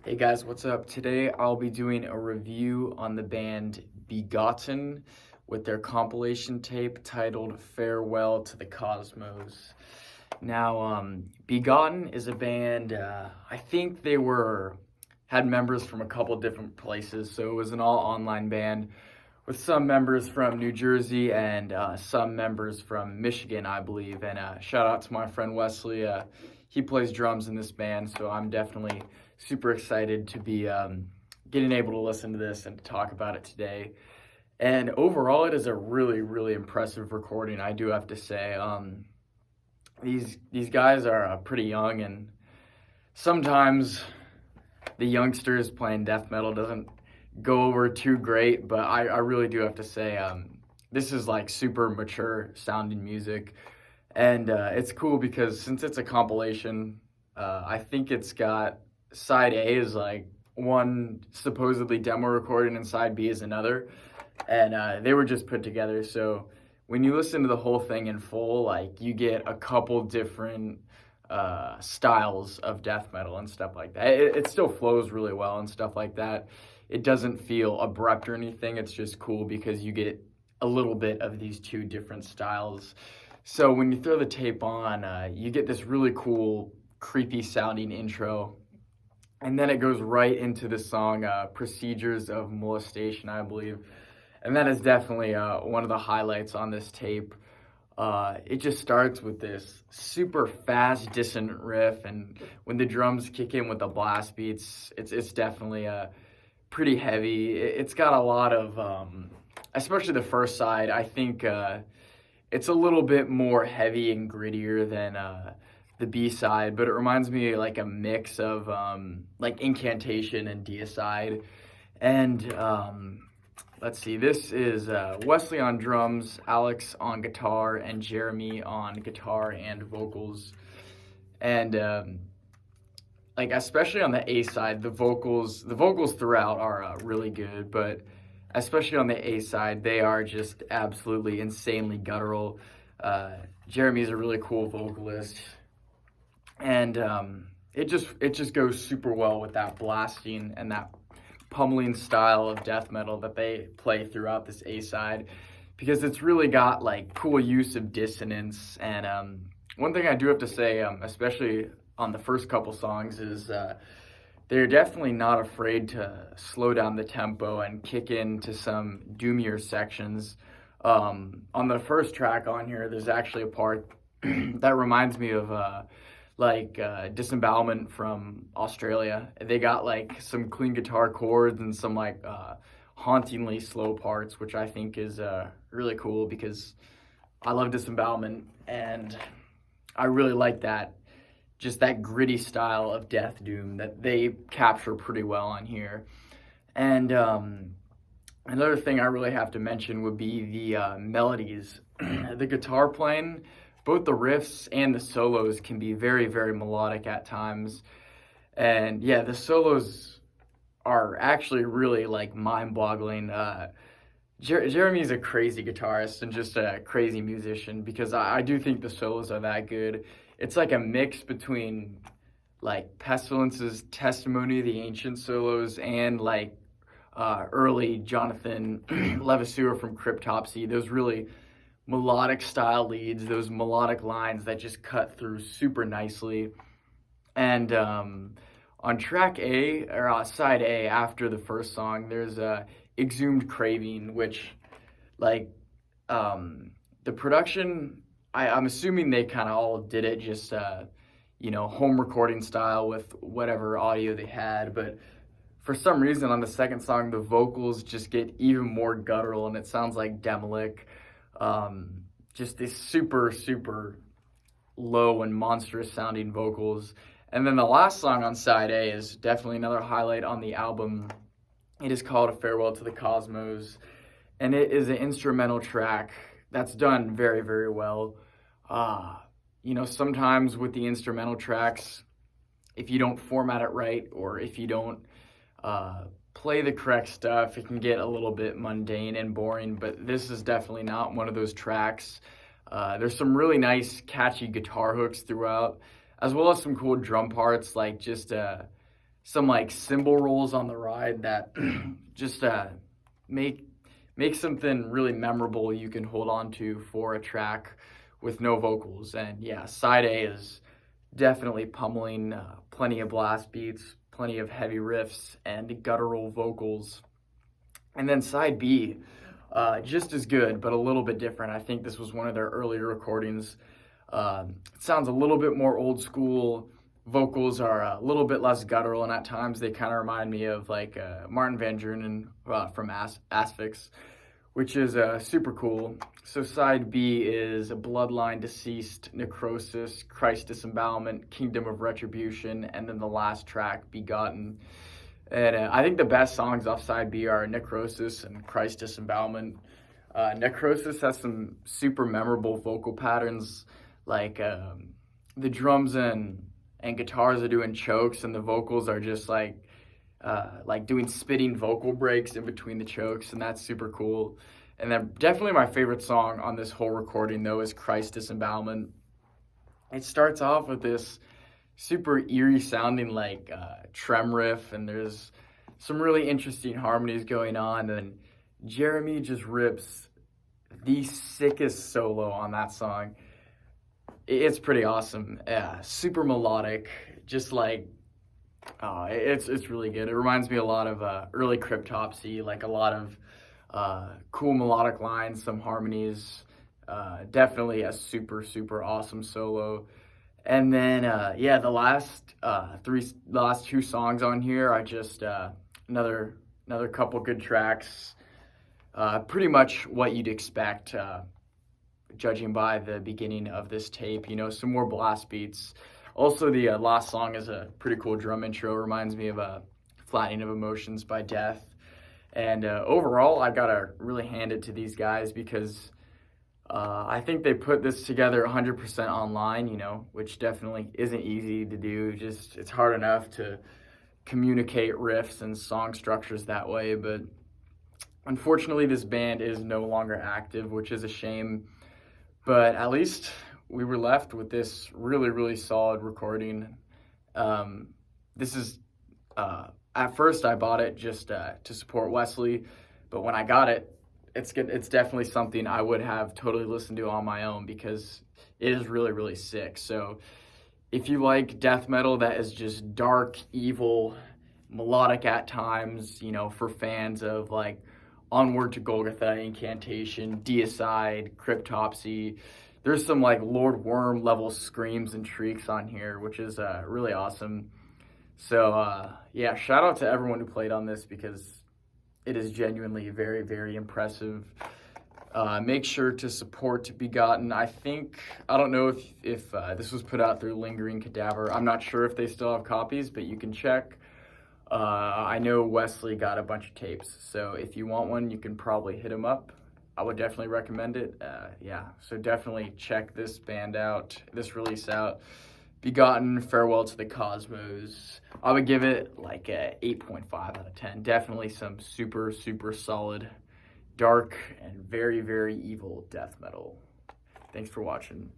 Hey guys, what's up? Today I'll be doing a review on the band Begotten with their compilation tape titled Farewell to the Cosmos. Now, Begotten is a band, I think had members from a couple different places, so it was an all online band with some members from New Jersey and some members from Michigan, I believe. And shout out to my friend Wesley. He plays drums in this band, so I'm definitely super excited to be getting able to listen to this and to talk about it today. And overall, it is a really, really impressive recording, I do have to say. These guys are pretty young, and sometimes the youngsters playing death metal doesn't go over too great, but I really do have to say this is like super mature sounding music. And it's cool because since it's a compilation, I think it's got side A is like one supposedly demo recording and side B is another. And they were just put together. So when you listen to the whole thing in full, like you get a couple different styles of death metal and stuff like that. It still flows really well and stuff like that. It doesn't feel abrupt or anything. It's just cool because you get a little bit of these two different styles. So when you throw the tape on, you get this really cool, creepy sounding intro. And then it goes right into the song Procedures of Molestation, I believe. And that is definitely one of the highlights on this tape. It just starts with this super fast, dissonant riff. And when the drums kick in with the blast beats, it's definitely pretty heavy. It's got a lot of, especially the first side, I think it's a little bit more heavy and grittier than the B side, but it reminds me like a mix of like Incantation and Deicide. And let's see, this is Wesley on drums, Alex on guitar, and Jeremy on guitar and vocals. And like especially on the A side, the vocals throughout are really good, but especially on the A side, they are just absolutely insanely guttural. Jeremy's a really cool vocalist, and it just goes super well with that blasting and that pummeling style of death metal that they play throughout this A side, because it's really got like cool use of dissonance. And one thing I do have to say, especially on the first couple songs, is they're definitely not afraid to slow down the tempo and kick into some doomier sections. On the first track on here, there's actually a part that reminds me of Disembowelment from Australia. They got like some clean guitar chords and some like hauntingly slow parts, which I think is really cool because I love Disembowelment and I really like that. Just that gritty style of death doom that they capture pretty well on here. And another thing I really have to mention would be the melodies. The guitar playing, both the riffs and the solos can be very, very melodic at times. And yeah, the solos are actually really like mind-boggling. Jeremy's a crazy guitarist and just a crazy musician, because I do think the solos are that good. It's like a mix between like Pestilence's Testimony of the Ancient solos and like early Jonathan Levasseur from Cryptopsy. Those really melodic style leads, those melodic lines that just cut through super nicely. And on track A, or side A, after the first song, there's Exhumed Craving, which like the production, I'm assuming they kind of all did it just, home recording style with whatever audio they had. But for some reason, on the second song, the vocals just get even more guttural, and it sounds like Demolic. Just these super, super low and monstrous sounding vocals. And then the last song on side A is definitely another highlight on the album. It is called A Farewell to the Cosmos, and it is an instrumental track that's done very, very well. Sometimes with the instrumental tracks, if you don't format it right, or if you don't play the correct stuff, it can get a little bit mundane and boring, but this is definitely not one of those tracks. There's some really nice, catchy guitar hooks throughout, as well as some cool drum parts, like just some like cymbal rolls on the ride that just make something really memorable you can hold on to for a track with no vocals. And yeah, side A is definitely pummeling, plenty of blast beats, plenty of heavy riffs, and guttural vocals. And then side B, just as good, but a little bit different. I think this was one of their earlier recordings. It sounds a little bit more old school. Vocals are a little bit less guttural, and at times they kind of remind me of like Martin Van Drunen from Asphyx, which is super cool. So side B is Bloodline, Deceased, Necrosis, Christ Disembowelment, Kingdom of Retribution, and then the last track, Begotten. And I think the best songs off side B are Necrosis and Christ Disembowelment. Necrosis has some super memorable vocal patterns, like the drums and guitars are doing chokes, and the vocals are just like doing spitting vocal breaks in between the chokes, and that's super cool. And then definitely my favorite song on this whole recording, though, is Christ Disembowelment. It starts off with this super eerie sounding like trem riff, and there's some really interesting harmonies going on, and Jeremy just rips the sickest solo on that song. It's pretty awesome. Yeah, super melodic, just like it's really good. It reminds me a lot of early Cryptopsy, like a lot of cool melodic lines, some harmonies. Definitely a super awesome solo. And then the last two songs on here are just another couple good tracks. Pretty much what you'd expect, judging by the beginning of this tape. You know, some more blast beats. Also, the last song is a pretty cool drum intro. Reminds me of Flattening of Emotions by Death. And overall, I gotta really hand it to these guys because I think they put this together 100% online, you know, which definitely isn't easy to do. Just, it's hard enough to communicate riffs and song structures that way. But unfortunately, this band is no longer active, which is a shame. But at least we were left with this really solid recording. This is, at first I bought it just to support Wesley, but when I got it, it's definitely something I would have totally listened to on my own because it is really sick. So if you like death metal that is just dark, evil, melodic at times, you know, for fans of like Onward to Golgotha, Incantation, Deicide, Cryptopsy, there's some like Lord Worm level screams and shrieks on here, which is really awesome. So yeah, shout out to everyone who played on this because it is genuinely very impressive. Make sure to support Begotten. I don't know if this was put out through Lingering Cadaver. I'm not sure if they still have copies, but you can check. I know Wesley got a bunch of tapes, so if you want one, you can probably hit him up. I would definitely recommend it. Yeah, so definitely check this band out, this release out. Begotten, Farewell to the Cosmos. I would give it like a 8.5 out of 10. Definitely some super solid, dark, and very evil death metal. Thanks for watching.